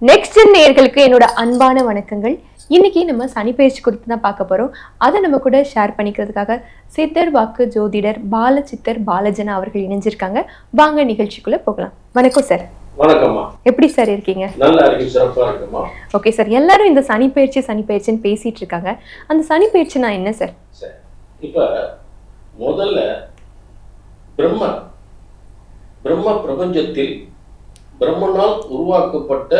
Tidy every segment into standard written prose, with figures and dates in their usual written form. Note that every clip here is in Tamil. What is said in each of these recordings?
நெக்ஸ்ட் நேயர்களுக்கு என்னோட அன்பான வணக்கங்கள். இன்னைக்கு நம்ம சனி பயிற்சி குறித்து தான் பார்க்க போறோம். அதை நம்ம கூட ஷேர் பண்ணிக்கிறதுக்காக சித்தர் வாக்கு ஜோதிடர் பாலசித்தர் பாலஜனா அவர்கள் இணைஞ்சிருக்காங்க. வாங்க நிகழ்ச்சிக்குள்ள போகலாம். வணக்கம் சார். வணக்கம்மா. எப்படி சார் இருக்கீங்க? நல்லா இருக்கு, சிறப்பா இருக்குமா. Okay sir. எல்லாரும் இந்த சனி பயிற்சின்னு பேசிட்டு இருக்காங்க. அந்த சனி பயிற்சினா என்ன சார்? இப்ப முதல்ல பிரம்ம பிரபஞ்சத்தில் பிரம்மனால் உருவாக்கப்பட்ட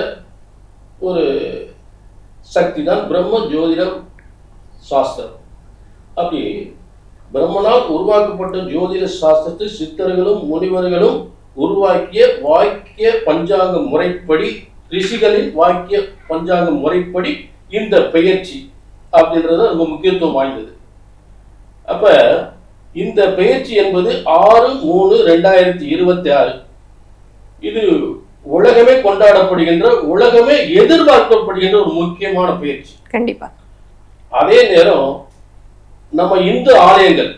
ஒரு சக்தி தான் பிரம்ம ஜோதிடம் சாஸ்திரம். அப்படி பிரம்மனால் உருவாக்கப்பட்ட ஜோதிட சாஸ்திரத்தை சித்தர்களும் முனிவர்களும் உருவாக்கிய வாக்கிய பஞ்சாங்க முறைப்படி, ரிஷிகளின் வாக்கிய பஞ்சாங்க முறைப்படி இந்த பெயர்ச்சி அப்படின்றது ரொம்ப முக்கியத்துவம் வாய்ந்தது. அப்ப இந்த பெயர்ச்சி என்பது 6/3/2026 இது உலகமே கொண்டாடப்படுகின்ற, உலகமே எதிர்பார்க்கப்படுகின்ற ஒரு முக்கியமான பயிற்சி. கண்டிப்பா. அதே நேரம் நம்ம இந்து ஆலயங்கள்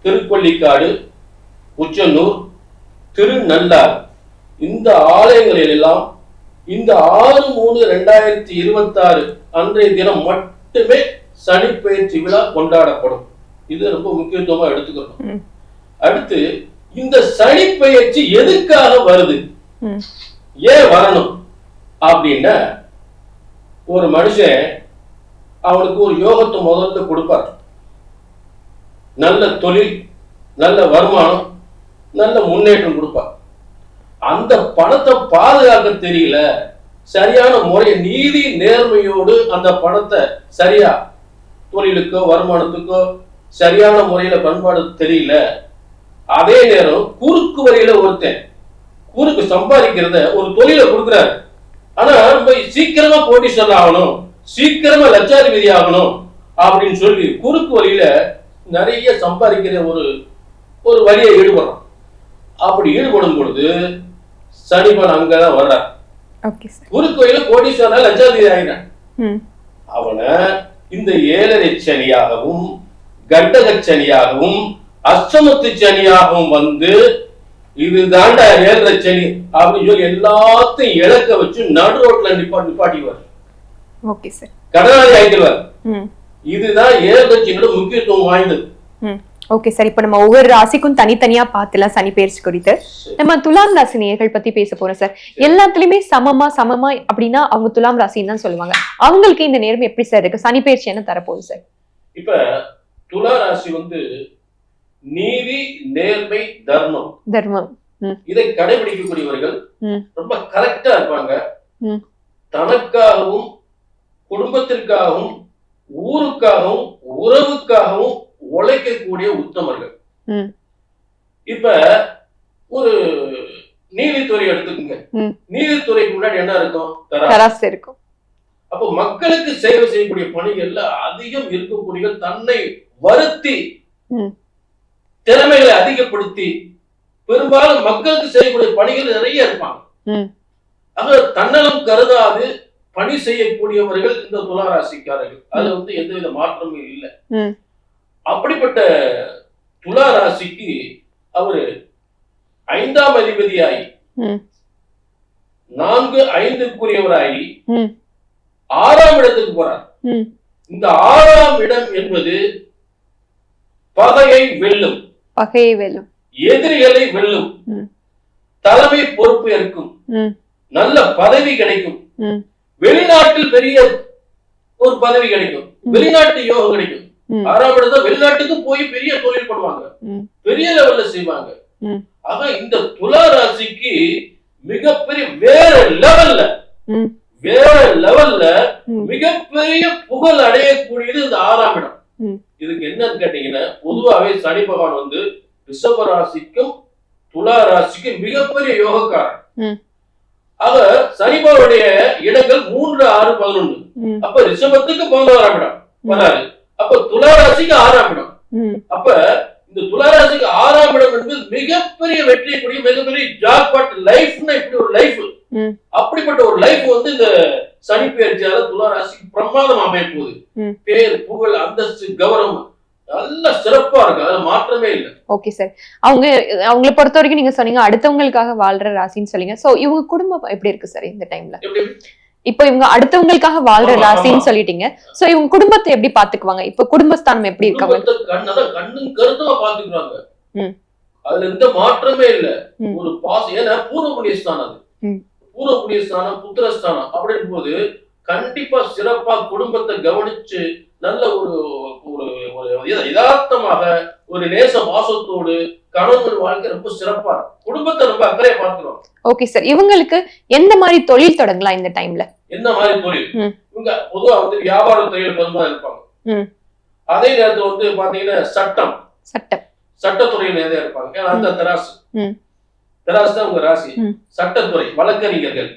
திருப்பள்ளிக்காடு, உச்சனூர், திருநள்ளார் இந்த ஆலயங்களில் எல்லாம் இந்த 6/3/2026 அன்றைய தினம் மட்டுமே சனி பயிற்சி விழா கொண்டாடப்படும். இது ரொம்ப முக்கியத்துவமா எடுத்துக்கணும். அடுத்து இந்த சனி பயிற்சி எதுக்காக வருது, ஏன் வரணும் அப்படின்னா, ஒரு மனுஷன் அவனுக்கு ஒரு யோகத்தை முதல்ல கொடுப்பார். நல்ல தொழில், நல்ல வருமானம், நல்ல முன்னேற்றம் கொடுப்பார். அந்த பணத்தை பாதுகாக்க தெரியல, சரியான முறை நீதி நேர்மையோடு அந்த பணத்தை சரியா தொழிலுக்கோ வருமானத்துக்கோ சரியான முறையில பண்பாடு தெரியல. அதே நேரம் குறுக்கு வழியில ஒருத்தன் குறுக்கு சம்பாதிக்கிறத ஒரு தொழில கொடுக்குறாரு. ஆனா ரொம்ப சீக்கிரமா கோடீஸ்வரர் ஆகணும், சீக்கிரமா லட்சாதிபதி ஆகணும் அப்படின்னு சொல்லி குறுக்கு வழியில நிறைய சம்பாதிக்கிற ஒரு வழியை ஈடுபடுறான். அப்படி ஈடுபடும் பொழுது சனிபன் அங்கதான் வர்றார். குறுக்கு வழியில கோடீஸ்வரர் லட்சாதிபதி ஆகிறான். அவனை இந்த 7.5 சனியாகவும் கண்டக சனியாகவும் அஷ்டமத்து சனியாகவும் வந்து இதுதாண்டா 7.5 சனி அப்படின்னு சொல்லி எல்லாத்தையும் இழக்க வச்சு நடு ரோட்ல நிப்பாட்டிடுவார். கடனாளி ஆகிடுவார். இதுதான் 7.5 சனியோட முக்கியத்துவம் வாய்ந்தது. Okay sir. இப்ப நம்ம ஒவ்வொரு ராசிக்கும் தனித்தனியா பார்த்துலாம் சனி பயிற்சி குறித்து. நம்ம துலாம் ராசி நேயர்கள் பத்தி பேச போறோம் சார். எல்லாத்துலயுமே சமமா அப்படின்னா அவங்க துலாம் ராசின்னு தான் சொல்லுவாங்க. அவங்களுக்கு இந்த நேரம் எப்படி சார் இருக்கு? சனி பயிற்சி என்ன தரப்போகுது சார்? இப்ப துலா ராசி வந்து நீதி, நேர்மை, தர்மம் இதை கடைபிடிக்கக்கூடியவர்கள் ரொம்ப கரெக்டா இருப்பாங்க. தனக்காகவும் குடும்பத்திற்காகவும் ஊருக்காகவும் உறவுக்காகவும் உழைக்கக்கூடிய உத்தமர்கள். இப்ப ஒரு நீதித்துறை எடுத்துக்கோங்க. நீதித்துறைக்கு முன்னாடி என்ன இருக்கும்? தராசு இருக்கும். அப்போ மக்களுக்கு சேவை செய்யக்கூடிய பணிகள்ல அதிகம் இருக்கக்கூடிய, தன்னை வருத்தி திறமைகளை அதிகப்படுத்தி பெரும்பாலும் மக்களுக்கு செய்யக்கூடிய பணிகள் நிறைய இருப்பாங்க. ஆக தன்னலம் கருதாது பணி செய்யக்கூடியவர்கள் இந்த துளாராசிக்காரர்கள். அதுல வந்து எந்தவித மாற்றமும் இல்லை. அப்படிப்பட்ட துளாராசிக்கு அவரு 5ஆம் அதிபதியாகி 4/5க்குரியவராகி 6ஆம் இடத்துக்கு போறார். இந்த 6ஆம் இடம் என்பது பகையை வெல்லும், எதிரிகளை வெல்லும், தலைமை பொறுப்பு ஏற்கும், நல்ல பதவி கிடைக்கும், வெளிநாட்டில் பெரிய ஒரு பதவி கிடைக்கும், வெளிநாட்டு யோகம் கிடைக்கும். 6ஆம் இடத்துல வெளிநாட்டுக்கு போய் பெரிய தொழில் பண்ணுவாங்க, பெரிய லெவல்ல செய்வாங்க. ஆக இந்த துலா ராசிக்கு மிகப்பெரிய வேற லெவல்ல மிகப்பெரிய புகழ் அடையக்கூடியது இந்த 6ஆம் இடம். இதுக்கு என்னன்னு கேட்டீங்கன்னா, பொதுவாகவே சனி பகவான் வந்து ரிஷப ராசிக்கும் துலா ராசிக்கும் மிகப்பெரிய யோகக்காரன். ஆக சனி பகவானுடைய இடங்கள் 3, 6, 11. அப்ப ரிஷபத்துக்கு 11ஆம் இடம் வராது. அப்ப துலா ராசிக்கு 6ஆம் இடம். அப்ப இந்த துலா ராசிக்கு 6ஆம் இடம் என்பது மிகப்பெரிய வெற்றியை கூடிய மிகப்பெரிய ஜாக்பாட் லைஃப்னா இப்படி ஒரு லைஃப். அப்படிப்பட்ட ஒரு லைஃப் வந்து இந்த சனி பெயர்ச்சியால துலா ராசிக்கு பிரமாதம் அமைய போகுது. பேர், புகழ், அந்தஸ்து, கௌரவம் நல்ல சிறப்பா இருக்கு, அதுல மாற்றமே இல்லை. Okay sir. அவங்களை பொறுத்த வரைக்கும் நீங்க சொன்னீங்க அடுத்தவங்களுக்காக வாழ்ற ராசின்னு சொன்னீங்க. சோ இவங்க குடும்பம் எப்படி இருக்கு சார் இந்த டைம்ல? இப்ப இவங்க அடுத்தவங்களுக்காக வாழ்ற ராசின்னு சொல்லிட்டீங்க. சோ இவங்க குடும்பத்தை எப்படி பாத்துக்குவாங்க? இப்ப குடும்பஸ்தானம் எப்படி இருக்காங்க? கண்ணும் கருத்துமா பாத்துக்கிறாங்க, அதுல எந்த மாற்றமே இல்ல. ஒரு பாசம், ஏன்னா பூர்வ புண்ணியஸ்தானம், அது பூர்வ புண்ணியஸ்தானம் புத்திரஸ்தானம் அப்படின் போது கண்டிப்பா சிறப்பா குடும்பத்தை கவனிச்சு நல்ல ஒரு யதார்த்தமாக ஒரு நேச பாசத்தோடு கணவன் வாழ்க்கை ரொம்ப சிறப்பா குடும்பத்தை ரொம்ப அக்கறையா பார்க்கிறோம். Okay sir. இவங்களுக்கு எந்த மாதிரி தொழில் தொடங்கலாம் இந்த டைம்ல? என்ன மாதிரி தொழில்? இவங்க பொதுவா வந்து வியாபார தொழில் பெரும்பாலும் இருப்பாங்க. அதே நேரத்துல வந்து பாத்தீங்கன்னா சட்டத்துறையில் நிறைய இருப்பாங்க. ஏன்னா அந்த தராசு தான் உங்க ராசி. சட்டத்துறை வழக்கறிஞர்கள்,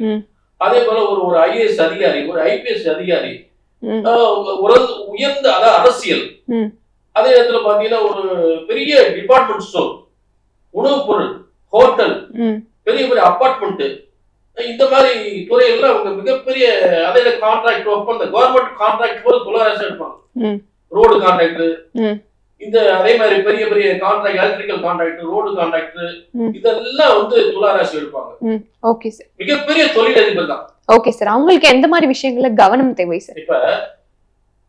அதே போல ஒரு IAS அதிகாரி, ஒரு IPS அதிகாரி, உயர்ந்த அதாவது அரசியல், அதே நேரத்துல பாத்தீங்கன்னா ஒரு பெரிய டிபார்ட்மெண்ட் ஸ்டோர், உணவுப் பொருள், ஹோட்டல், பெரிய பெரிய அபார்ட்மெண்ட், இந்த மாதிரி துறையெல்லாம் அவங்க மிகப்பெரிய அதே கான்ட்ராக்ட் ஒப்பந்தம், கவர்மெண்ட் கான்ட்ராக்ட் போல துளாராசி எடுப்பாங்க. ரோடு கான்ட்ராக்டர், இந்த அதே மாதிரி பெரிய பெரிய contract, electrical contract, road contract, இதெல்லாம் வந்து துளாராசி எடுப்பாங்க. Okay sir. மிகப்பெரிய தொழிலதிபர் தான். Okay sir. அவங்களுக்கு எந்த மாதிரி விஷயங்கள்ல கவனம் தேவை சார்? இப்ப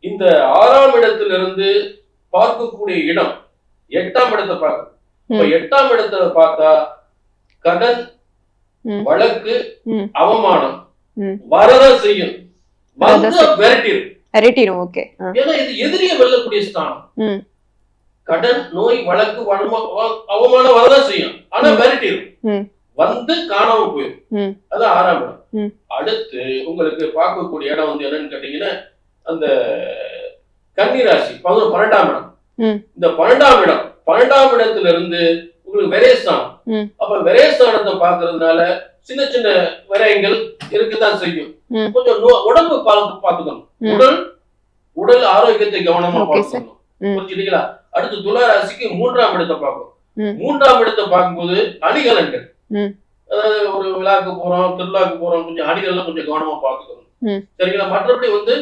இந்த 6ஆம் இடத்திலிருந்து பார்க்கக்கூடிய இடம் 8ஆம் இடத்தை பார்க்க. இப்ப 8ஆம் இடத்துல பார்த்தா கடன், வழக்கு, அவமானம் வரதான் செய்யும், விரட்டிடும். ஓகே. ஏன்னா இது எதிரியை வெல்லக்கூடிய ஸ்தானம். கடன், நோய், வழக்கு, அவமானம் வரதான் செய்யும், ஆனா விரட்டிடும், வந்து காணாம போயிடும். அது 6ஆம் இடம். அடுத்து உங்களுக்கு பார்க்கக்கூடிய இடம் வந்து என்னன்னு கேட்டீங்கன்னா அந்த கன்னிராசி 12ஆம் இடம். இந்த 12ஆம் இடத்துல இருந்து உங்களுக்கு விரயஸ்தானம். அப்ப விரயஸ்தானத்தை பாக்குறதுனால சின்ன சின்ன விரயங்கள் இருக்குதான் செய்யும். கொஞ்சம் உடம்பு பார்த்துக்கணும், உடல் ஆரோக்கியத்தை கவனமா பார்த்துக்கணும். புரிஞ்சுட்டீங்களா? அடுத்து துளாராசிக்கு 3ஆம் இடத்தை பார்க்கும். 3ஆம் இடத்தை பார்க்கும்போது அணிகலன்கள், அதாவது ஒரு விழாக்கு போறோம், திருவிழாக்கு போறோம், கொஞ்சம் அணிகள்லாம் கொஞ்சம் கவனமா பார்த்துக்கணும். சரிங்களா? மற்றபடி வந்து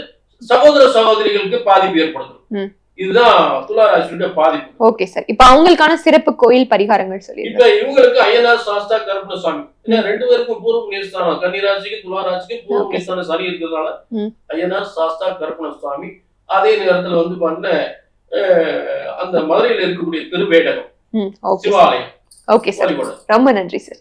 சகோதர சகோதரிகளுக்கு பாதிப்பு ஏற்படுத்தும். இதுதான் துளாராசியுடைய பாதிப்பு. Okay sir. இப்ப அவங்களுக்கான சிறப்பு கோயில் பரிகாரங்கள் சொல்லி. இப்ப இவங்களுக்கு ஐயனார் சாஸ்தா கருப்பணசாமி, ரெண்டு பேருக்கும் பூர்வ புண்ணியஸ்தானம், கன்னிராசிக்கு துளாராசிக்கு பூர்வ புண்ணியஸ்தானம் சரி இருக்கிறதுனால ஐயனார் சாஸ்தா கருப்பணசாமி. அதே நேரத்துல வந்து பண்ண அந்த மதுரையில் இருக்கக்கூடிய திருவேடகம் சிவாலயம். Okay sir. ரொம்ப நன்றி சார்.